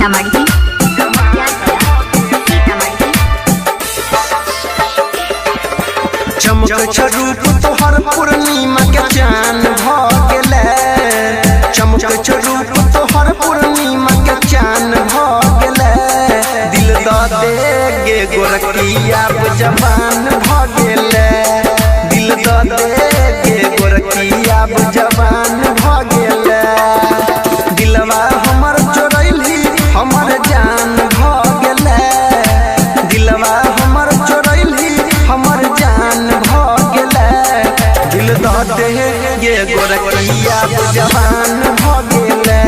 सीतामढ़ी चमक रूप तोहर पूर्णिमा के चान भ गेले। चमक रूप तोहर पूर्णिमा के चान भ गेले। दिल द दे गे गोरखिया जवान भ गेले। दिल द दे गे गोरखिया जवान भ गेले। दिलवा हमर चोरैली हमर जान भ गेले। दिलवा हमर चोरैली हमर जान भ गेले। दिल द दे गे गोरखिया जवान भ गेले।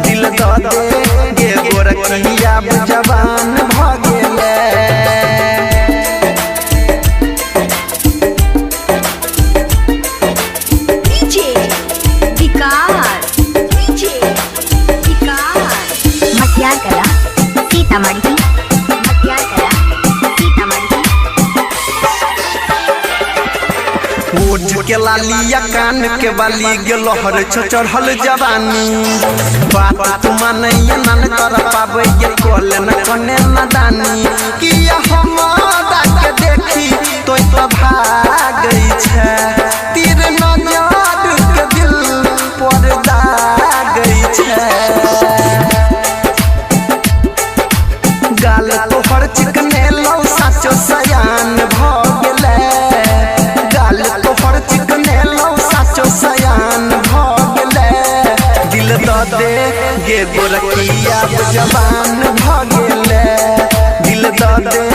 दिल द दे गे गोरखिया जवान भ गेले। मटियार कला सीतामढ़ी मटियार कला सीतामढ़ी। ओठ के लालिया कान के बाली गेलहर चढ़ल जवानी। बात तू मानैया नन कर पाबै ये कोल न कने नदानी। किया हमरा के देखी तोय तो भागै छै। तीर नजर के दिल पर दागै छै। गाल तोहर चिकने लौ साचो सयान भ गेले। गाल तोहर चिकने लौ साचो सयान भ गेले। दिल द दे गे गोरखिया जवान भ गेले। दिल द दे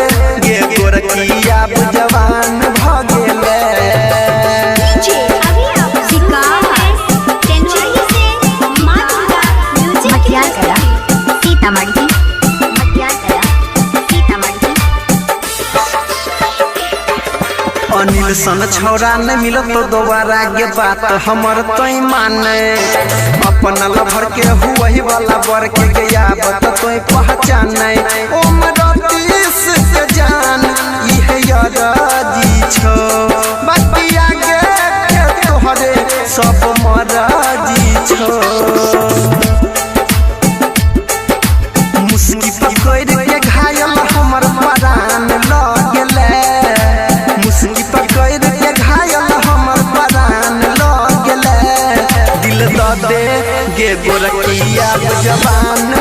गे गोरखिया जवान भ गेले। मटियार कला सीतामढ़ी मटियार कला सीतामढ़ी। अनिल सन छौरा न मिलत तो दोबारा के बात हमर तोय माने। अपन लभर के हुई वाला बर के गया बत तोय पहचाने। ओ मरतीस के जान इहे यराजी छो। बाकी आगे के तोहरे सब मराजी छो। मुस्की पकड़ के घायल हमर प्राण लग गेले। मुस्की पकड़ के घायल हमर प्राण लग गेले। दिल द दे गे गोरखिया जवान